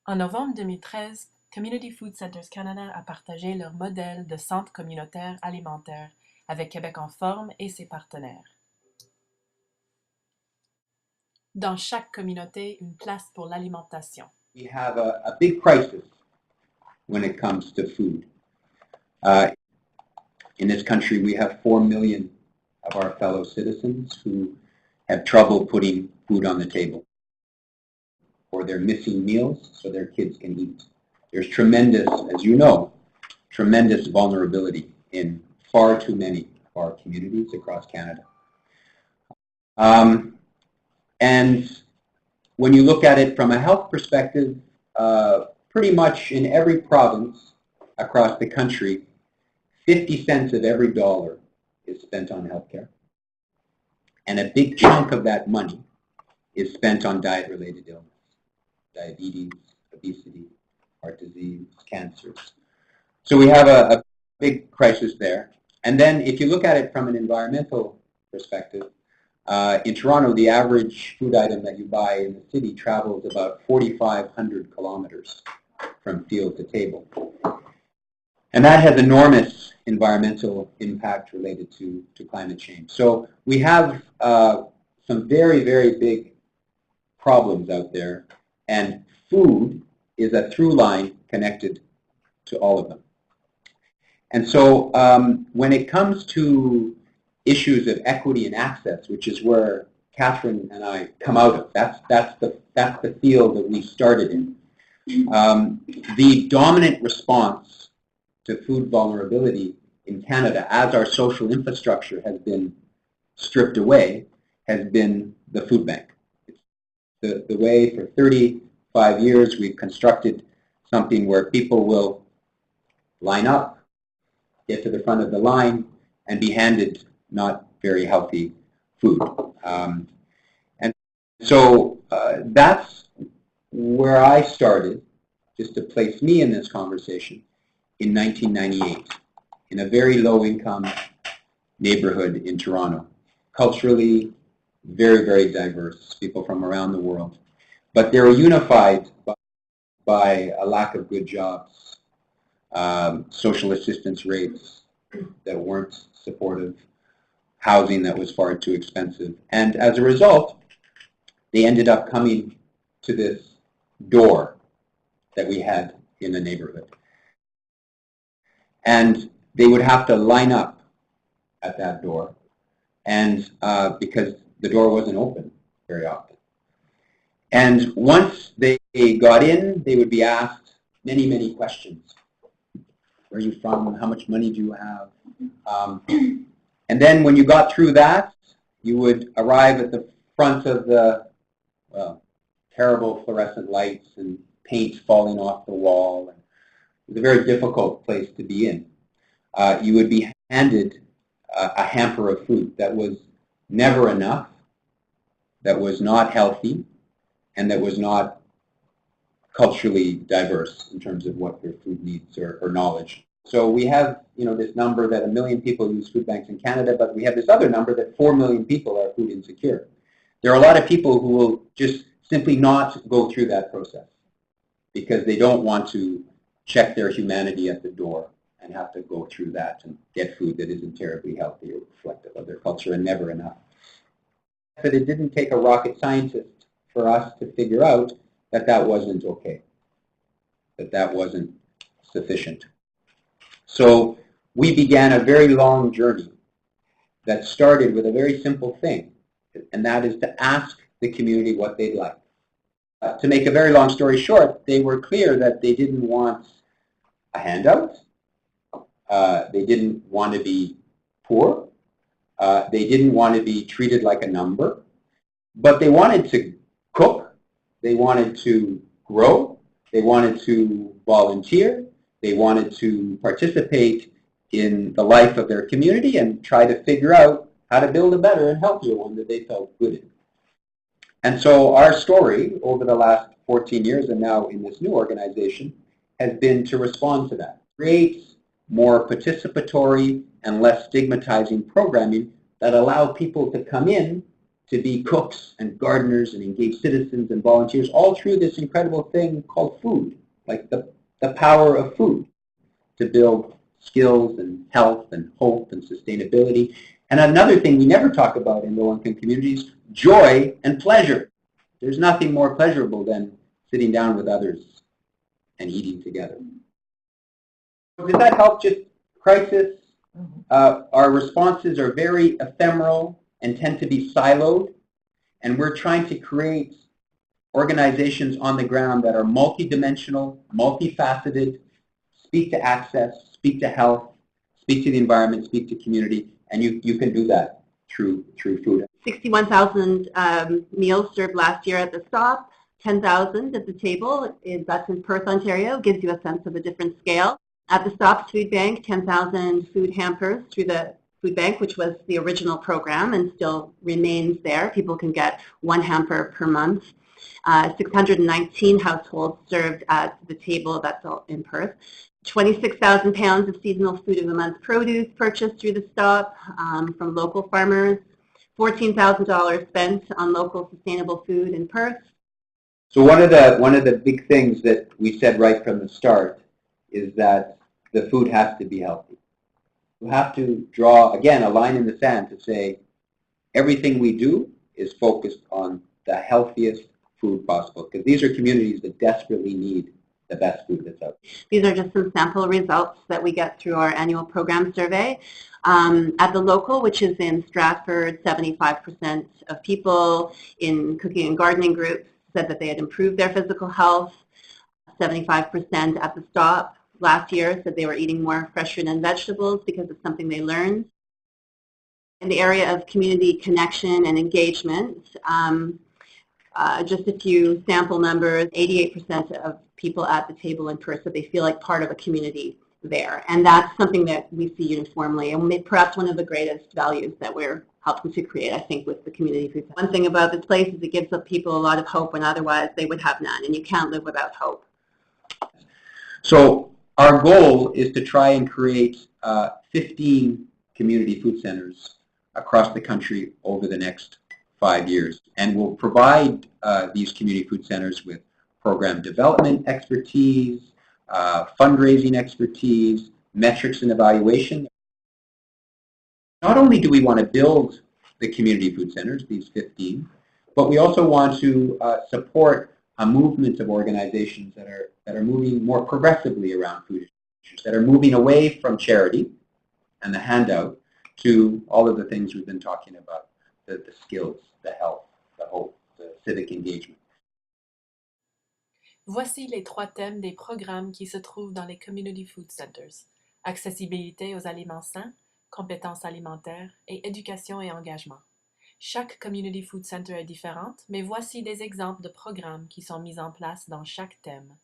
En novembre 2013, Community Food Centers Canada a partagé leur modèle de centre communautaire alimentaire avec Québec en forme et ses partenaires. Dans chaque communauté, une place pour l'alimentation. We have a big crisis when it comes to food. In this country, we have 4 million of our fellow citizens who have trouble putting food on the table, or they're missing meals so their kids can eat. There's tremendous, as you know, tremendous vulnerability in far too many of our communities across Canada. And when you look at it from a health perspective, pretty much in every province across the country, 50 cents of every dollar is spent on healthcare. And a big chunk of that money is spent on diet-related illness, diabetes, obesity, heart disease, cancers. So we have a big crisis there. And then if you look at it from an environmental perspective, in Toronto, the average food item that you buy in the city travels about 4,500 kilometers from field to table. And that has enormous environmental impact related to climate change. So we have some very, very big problems out there, and food is a through line connected to all of them. And so when it comes to issues of equity and access, which is where Catherine and I come out of, that's the field that we started in. The dominant response to food vulnerability in Canada, as our social infrastructure has been stripped away, has been the food bank. It's the way for 35 years we've constructed something where people will line up, get to the front of the line, and be handed not very healthy food. And so that's where I started, just to place me in this conversation, in 1998, in a very low-income neighborhood in Toronto. Culturally, very, very diverse, people from around the world. But they were unified by a lack of good jobs, social assistance rates that weren't supportive, housing that was far too expensive. And as a result, they ended up coming to this door that we had in the neighborhood. And they would have to line up at that door, and because the door wasn't open very often. And once they got in, they would be asked many, many questions. Where are you from? How much money do you have? And then when you got through that, you would arrive at the front of the terrible fluorescent lights and paint falling off the wall. It was a very difficult place to be in. You would be handed a hamper of food that was never enough, that was not healthy, and that was not culturally diverse in terms of what your food needs or knowledge. So we have, this number that 1 million people use food banks in Canada, but we have this other number that 4 million people are food insecure. There are a lot of people who will just simply not go through that process because they don't want to check their humanity at the door and have to go through that and get food that isn't terribly healthy or reflective of their culture and never enough. But it didn't take a rocket scientist for us to figure out that that wasn't okay, that that wasn't sufficient. So we began a very long journey that started with a very simple thing, and that is to ask the community what they'd like. To make a very long story short, they were clear that they didn't want a handout. They didn't want to be poor. They didn't want to be treated like a number. But they wanted to cook. They wanted to grow. They wanted to volunteer. They wanted to participate in the life of their community and try to figure out how to build a better and healthier one that they felt good in. And so our story over the last 14 years and now in this new organization has been to respond to that. Create more participatory and less stigmatizing programming that allow people to come in to be cooks and gardeners and engaged citizens and volunteers all through this incredible thing called food, like the power of food to build skills and health and hope and sustainability. And another thing we never talk about in low-income communities, joy and pleasure. There's nothing more pleasurable than sitting down with others and eating together. Does that help? Just crisis. Our responses are very ephemeral and tend to be siloed, and we're trying to create organizations on the ground that are multidimensional, multifaceted, speak to access, speak to health, speak to the environment, speak to community, and you can do that through food. 61,000 meals served last year at the stop, 10,000 at the table. That's in Perth, Ontario. Gives you a sense of a different scale. At the Stop's Food Bank, 10,000 food hampers through the food bank, which was the original program and still remains there. People can get one hamper per month. 619 households served at the table. That's all in Perth. 26,000 pounds of seasonal food of the month produce purchased through the stop from local farmers. $14,000 spent on local sustainable food in Perth. So one of the big things that we said right from the start is that the food has to be healthy. We have to draw, again, a line in the sand to say everything we do is focused on the healthiest food possible, because these are communities that desperately need the best food that's out there. These are just some sample results that we get through our annual program survey. At the local, which is in Stratford, 75% of people in cooking and gardening groups said that they had improved their physical health. 75% at the stop last year said they were eating more fresh fruit and vegetables because it's something they learned. In the area of community connection and engagement, just a few sample numbers, 88% of people at the table in Perth said they feel like part of a community there. And that's something that we see uniformly, and perhaps one of the greatest values that we're helping to create, I think, with the community food. One thing about this place is it gives people a lot of hope when otherwise they would have none, and you can't live without hope. So our goal is to try and create 15 community food centers across the country over the next 5 years. And we'll provide these community food centers with program development expertise, fundraising expertise, metrics and evaluation. Not only do we want to build the community food centers, these 15, but we also want to support a movement of organizations that are moving more progressively around food issues, that are moving away from charity and the handout to all of the things we've been talking about, the skills, the health, the hope, the civic engagement. Voici les 3 thèmes des programmes qui se trouvent dans les Community Food Centers. Accessibilité aux aliments sains, compétences alimentaires et éducation et engagement. Chaque Community Food Center est différente, mais voici des exemples de programmes qui sont mis en place dans chaque thème.